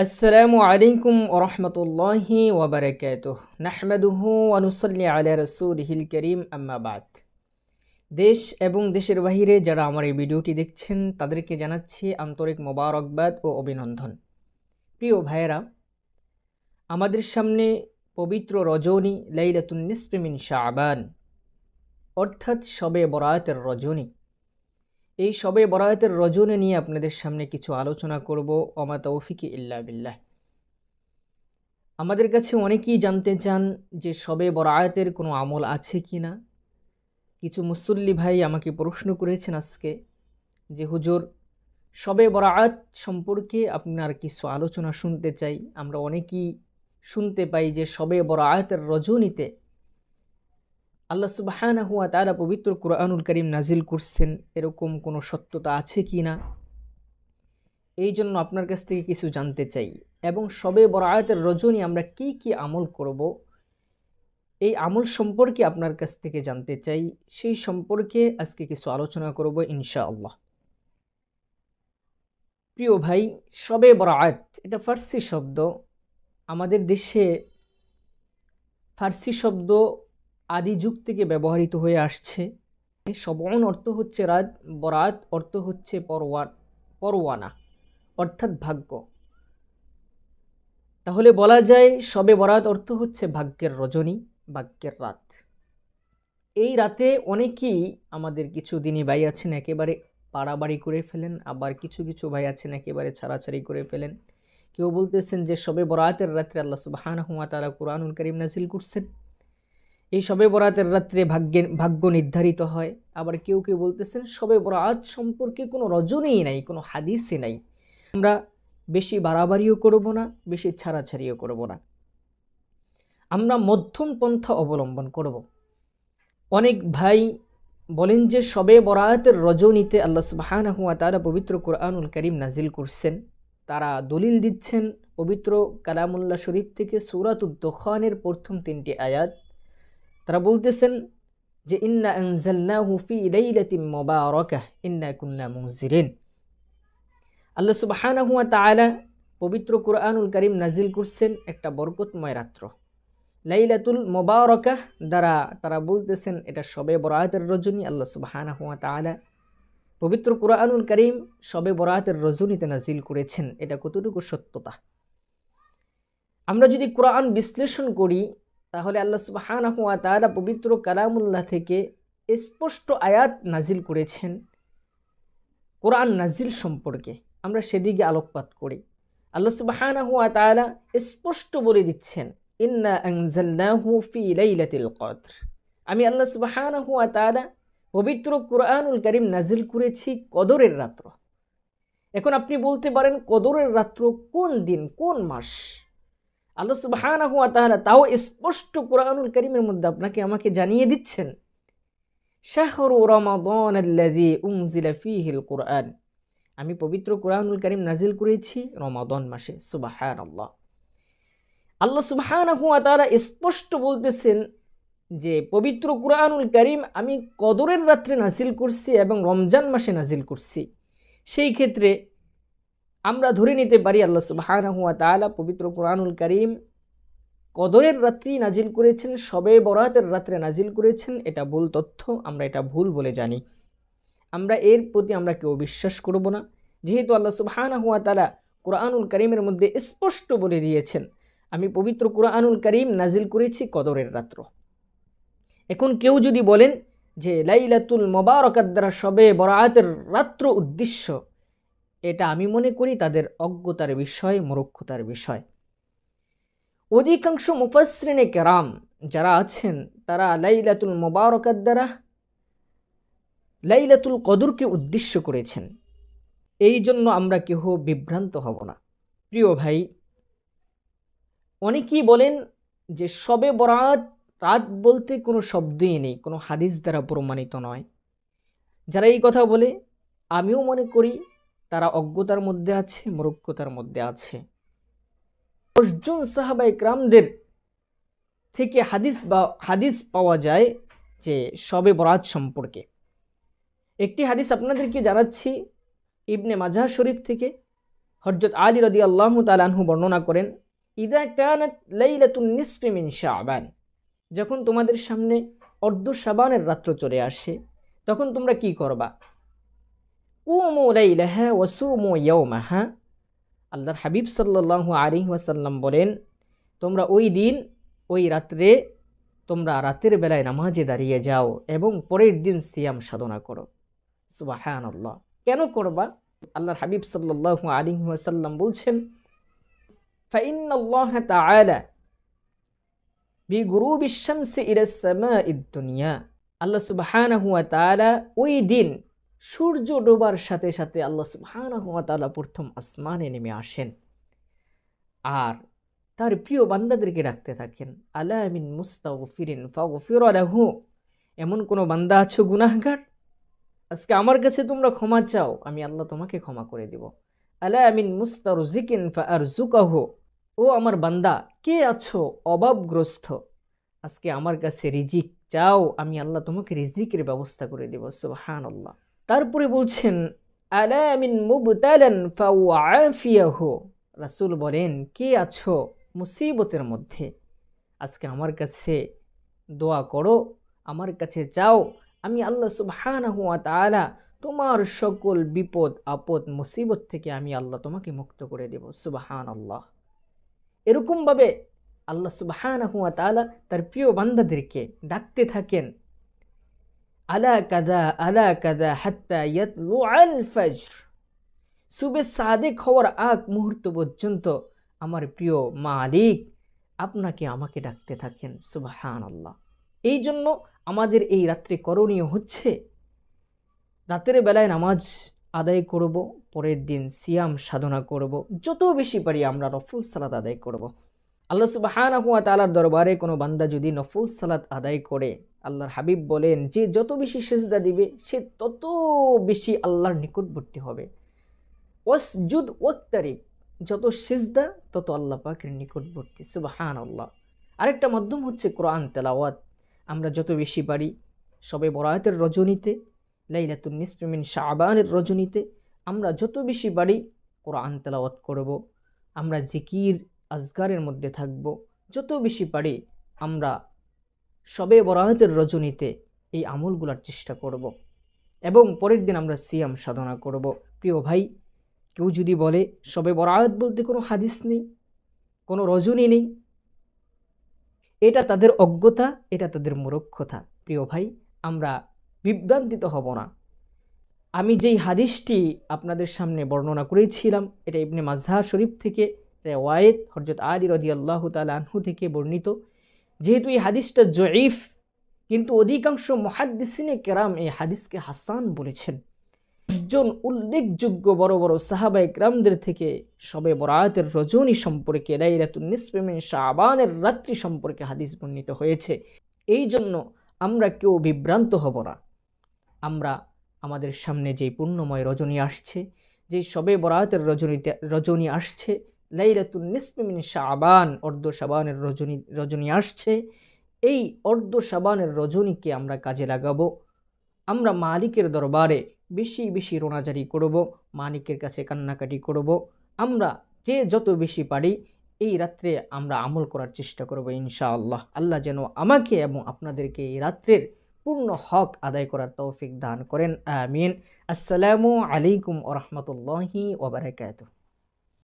আসসালামু আলাইকুম ওরহমতুল্লাহি ওয়াবারাকাতুহ নাহমাদুহু ওয়া নুসাল্লি আলা রাসূলিহিল কারীম আম্মা বাদ। দেশ এবং দেশের বাহিরে যারা আমার এই ভিডিওটি দেখছেন তাদেরকে জানাচ্ছি আন্তরিক মোবারকবাদ ও অভিনন্দন। প্রিয় ভাইয়েরা, আমাদের সামনে পবিত্র রজনী লাইলাতুন নিসফি মিন শাবান, অর্থাৎ শবে বরাতের রজনী। এই শবে বরাতের রজনী নিয়ে আপনাদের সামনে কিছু আলোচনা করব। ওমা তৌফিকি ইল্লা বিল্লাহ। আমাদের কাছে অনেকেই জানতে চান যে শবে বরাতের কোনো আমল আছে কি না। কিছু মুসল্লি ভাই আমাকে প্রশ্ন করেছেন আজকে যে হুজুর, শবে বরাত সম্পর্কে আপনার কিছু আলোচনা শুনতে চাই। আমরা অনেকেই শুনতে পাই যে শবে বরাতের রজনীতে আল্লাহ সুবহানাহু ওয়া তাআলা পবিত্র কুরআনুল কারীম নাজিল করছেন, এরকম কোনো সত্যতা আছে কি না, এই জন্য আপনার কাছ থেকে কিছু জানতে চাই। এবং শবে বরাতের রজনী আমরা কি কি আমল করব, এই আমল সম্পর্কে আপনার কাছ থেকে জানতে চাই। সেই সম্পর্কে আজকে কিছু আলোচনা করব ইনশাআল্লাহ। প্রিয় ভাই, শবে বরাত এটা ফার্সি শব্দ। আমাদের দেশে ফার্সি শব্দ আদি যুগ থেকে ব্যবহৃত হয়ে আসছে। শবন অর্থ হচ্ছে রাত, বরাত অর্থ হচ্ছে পরওয়ানা অর্থাৎ ভাগ্য। তাহলে বলা যায় শবে বরাত অর্থ হচ্ছে ভাগ্যের রজনী, ভাগ্যের রাত। এই রাতে অনেকেই আমাদের কিছু দিনী ভাই আছেন একেবারে পাড়াবাড়ি করে ফেলেন, আবার কিছু কিছু ভাই আছেন একেবারে ছাড়াছাড়ি করে ফেলেন। কেউ বলতেছেন যে শবে বরাতের রাত্রে আল্লাহ সুবহানাহু ওয়া তাআলা কুরআনুল কারীম নাজিল করছেন, এই শবে বরাতের রাত্রে ভাগ্য নির্ধারিত হয়। আবার কেউ কেউ বলতেছেন শবে বরাত সম্পর্কে কোনো রজনীই নাই, কোনো হাদিসই নাই। আমরা বেশি বাড়াবাড়িও করব না, বেশি ছাড়াছাড়িও করব না, আমরা মধ্যম পন্থা অবলম্বন করব। অনেক ভাই বলেন যে শবে বরাতের রজনীতে আল্লাহ সুবহানাহু ওয়া তাআলা পবিত্র কুরআনুল কারীম নাজিল করছেন। তারা দলিল দিচ্ছেন পবিত্র কালামুল্লাহ শরীফ থেকে সূরাতুদ দুখানের প্রথম 3টি আয়াত। তারা বলতেছেন যে ইন্না আনজালনাহু ফি লাইলাতিন মুবারাকাহ ইন্না কুন্না মুনজিরিন। আল্লাহ সুবহানাহু ওয়া তাআলা পবিত্র কুরআনুল কারীম নাজিল করছেন একটা বরকতময় রাত্র, লাইলাতুল মুবারাকাহ দ্বারা তারা বলতেছেন এটা শবে বরাতের রজনী। আল্লাহ সুবহানাহু ওয়া তাআলা পবিত্র কুরআনুল কারীম শবে বরাতের রজনীতে নাজিল করেছেন। এটা কতটুকু সত্যতা? আমরা যদি কোরআন বিশ্লেষণ করি তাহলে আল্লাহ সুবহানাহু ওয়া তাআলা পবিত্র কালামুল্লাহ থেকে স্পষ্ট আয়াত নাজিল করেছেন কোরআন নাজিল সম্পর্কে। আমরা সেদিকে আলোকপাত করি। আল্লাহ সুবহানাহু ওয়া তাআলা স্পষ্ট বলে দিচ্ছেন ইন্না আনজালনাহু ফি লাইলাতিল কদর। আমি আল্লাহ সুবহানাহু ওয়া তাআলা পবিত্র কুরআনুল কারীম নাজিল করেছি কদরের রাত্র। এখন আপনি বলতে পারেন কদরের রাত্র কোন দিন, কোন মাস? আল্লাহ সুবহানাহু ওয়া তাআলা তাও স্পষ্ট কুরআনুল কারীমের মধ্যে আপনাকে আমাকে জানিয়ে দিচ্ছেন শাহরু রমাদানাল্লাযী উনজিলা ফীহিল কুরআন। আমি পবিত্র কুরআনুল কারীম নাজিল করেছি রমাদান মাসে। সুবহানাল্লাহ। আল্লাহ সুবহানাহু ওয়া তাআলা স্পষ্ট বলতেছেন যে পবিত্র কুরআনুল কারীম আমি কদরের রাত্রে নাজিল করছি এবং রমজান মাসে নাজিল করছি। সেই ক্ষেত্রে আমরা ধরে নিতে পারি আল্লাহ সুবহানাহু ওয়া তাআলা পবিত্র কুরআনুল কারীম কদরের রাত্রি নাজিল করেছেন, শবে বরাতের রাত্রে নাজিল করেছেন। এটা ভুল তথ্য, আমরা এটা ভুল বলে জানি। আমরা এর প্রতি আমরা কেউ বিশ্বাস করব না, যেহেতু আল্লাহ সুবহানাহু ওয়া তাআলা কুরআনুল কারীমের মধ্যে স্পষ্ট বলে দিয়েছেন আমি পবিত্র কুরআনুল কারীম নাজিল করেছি কদরের রাত্র। এখন কেউ যদি বলেন যে লাইলাতুল মুবারাকাত দ্বারা শবে বরাতের রাত্র উদ্দেশ্য, এটা আমি মনে করি তাদের অজ্ঞতার বিষয়, মূর্খতার বিষয়। অধিকাংশ মুফাসসিরিনে কেরাম যারা আছেন তারা লাইলাতুল মুবারাকাত দ্বারা লাইলাতুল কদরকে উদ্দেশ্য করেছেন। এই জন্য আমরা কেহ বিভ্রান্ত হব না। প্রিয় ভাই, অনেকেই বলেন যে শবে বরাত রাত বলতে কোনো শব্দই নেই, কোনো হাদিস দ্বারা প্রমাণিত নয়। যারা এই কথা বলে আমিও মনে করি তারা অজ্ঞতার মধ্যে আছে, মূর্খতার মধ্যে আছে। 10 জন সাহাবায়ে কেরামদের থেকে হাদিস পাওয়া যায় যে শবে বরাত সম্পর্কে। একটি হাদিস আপনাদেরকে জানাচ্ছি ইবনে মাজাহ শরীফ থেকে। হযরত আলী রাদিয়াল্লাহু তাআলা আনহু বর্ণনা করেন, ইযা কানাত লাইলাতুন নিসফি মিন শাবান, যখন তোমাদের সামনে অর্ধ শাবানের রাত্র চলে আসে, তখন তোমরা কি করবা? কুমু লাইলাহা ওয়া সুমু ইয়াওমাহা, আল্লাহর হাবিব সাল্লাল্লাহু আলাইহি ওয়াসাল্লাম বলেন, তোমরা ওই দিন ওই রাত্রে তোমরা রাতের বেলায় নামাজে দাঁড়িয়ে যাও এবং পরের দিন সিয়াম সাধনা করো। সুবহানাল্লাহ। কেন করবা? আল্লাহর হাবিব সাল্লাল্লাহু আলাইহি ওয়াসাল্লাম বলছেন, ফাইন্নাল্লাহ তাআলা বিগুরুবিশ শামসি ইলাস সামাইদ দুনিয়া, আল্লাহ সুবহানাহু ওয়া তাআলা ওই দিন সূর্য ডোবার সাথে সাথে আল্লাহ সুবহানাহু ওয়া তাআলা প্রথম আসমানে নেমে আসেন আর তার প্রিয় বান্দাদেরকে ডাকতে থাকেন, আলা মিন মুস্তাগফিরিন ফাগফির লাহু, এমন কোনো বান্দা আছো গুনাহগার, আজকে আমার কাছে তোমরা ক্ষমা চাও, আমি আল্লাহ তোমাকে ক্ষমা করে দিব। আলা মিন মুস্তারজিকিন ফাআরজুকাহু, ও আমার বান্দা কে আছো অভাবগ্রস্ত, আজকে আমার কাছে রিজিক চাও, আমি আল্লাহ তোমাকে রিজিকের ব্যবস্থা করে দেব। সুবহানাল্লাহ। তারপরে বলছেন, আলা মিন মুবতালান ফাউআফিয়াহু, রাসূল বলেন, কে আছো মুসিবতের মধ্যে, আজকে আমার কাছে দোয়া করো, আমার কাছে চাও, আমি আল্লাহ সুবহানাহু ওয়া তাআলা তোমার সকল বিপদ আপদ মুসিবত থেকে আমি আল্লাহ তোমাকে মুক্ত করে দেব। সুবহানাল্লাহ। এরকমভাবে আল্লাহ সুবহানাহু ওয়া তাআলা তার প্রিয় বান্দাদেরকে ডাকতে থাকেন, আলা কাদা হাত্তা ইয়াতলুআল ফজর, সুবে সাদেক হওয়ার আগ মুহূর্ত পর্যন্ত আমার প্রিয় মালিক আপনাকে আমাকে ডাকতে থাকেন। সুবহানাল্লাহ। এই জন্য আমাদের এই রাত্রে করণীয় হচ্ছে রাতের বেলায় নামাজ আদায় করব, পরের দিন সিয়াম সাধনা করব, যত বেশি পারি আমরা নফল সালাত আদায় করব। আল্লাহ সুবহানাহু ওয়া তাআলার দরবারে কোনো বান্দা যদি নফল সালাত আদায় করে, আল্লাহর হাবিব বলেন যে যত বেশি সিজদা দিবে সে তত বেশি আল্লাহর নিকটবর্তী হবে। ওয়াসজুদ ওয়াক্তারিব, যত সিজদা তত আল্লাহ পাকের নিকটবর্তী। সুবহানাল্লাহ। আরেকটা মাধ্যম হচ্ছে কোরআন তেলাওয়াত। আমরা যত বেশি পারি শবে বরাতের রজনীতে, লাইলাতুন নিসফি মিন শাবানের রজনীতে আমরা যত বেশি পারি কোরআন তেলাওয়াত করব, আমরা জিকির আজকারের মধ্যে থাকব, যত বেশি পারি আমরা শবে বরাতের রজনীতে এই আমলগুলোর চেষ্টা করব এবং পরের দিন আমরা সিয়াম সাধনা করব। প্রিয় ভাই, কেউ যদি বলে শবে বরাত বলতে কোনো হাদিস নেই, কোনো রজনী নেই, এটা তাদের অজ্ঞতা, এটা তাদের মূর্খতা। প্রিয় ভাই, আমরা বিভ্রান্তিত হব না। আমি যেই হাদিসটি আপনাদের সামনে বর্ণনা করেছিলাম, এটা ইবনে মাজাহ শরীফ থেকে রিওয়ায়েত হযরত আলী রাদিয়াল্লাহু তাআলা আনহু থেকে বর্ণিত। যেহেতু এই হাদিসটা জয়ীফ, কিন্তু অধিকাংশ মুহাদ্দিসিনে কেরাম এই হাদিসকে হাসান বলেছেন। একজন উল্লেখযোগ্য বড় বড় সাহাবায়ে কেরামদের থেকে শবে বরাতের রজনী সম্পর্কে, লাইলাতুন নিসফি মিন শাবানের রাত্রি সম্পর্কে হাদিস বর্ণিত হয়েছে। এই জন্য আমরা কেউ বিভ্রান্ত হব না। আমরা আমাদের সামনে যে পূর্ণময় রজনী আসছে, যে শবে বরাতের রজনী আসছে, লাইলাতুন নিসফি মিন শাবান অর্ধ শাবানের রজনী আসছে, এই অর্ধ শাবানের রজনীকে আমরা কাজে লাগাবো। আমরা মালিকের দরবারে বেশি বেশি রোনাজারি করব, মালিকের কাছে কান্নাকাটি করব। আমরা যে যত বেশি পারি এই রাত্রে আমরা আমল করার চেষ্টা করব ইনশাআল্লাহ। আল্লাহ যেন আমাকে এবং আপনাদেরকে এই রাত্রের পূর্ণ হক আদায় করার তৌফিক দান করেন। আমিন। আসসালামু আলাইকুম ওয়া রাহমাতুল্লাহি ওয়া বারাকাতুহু।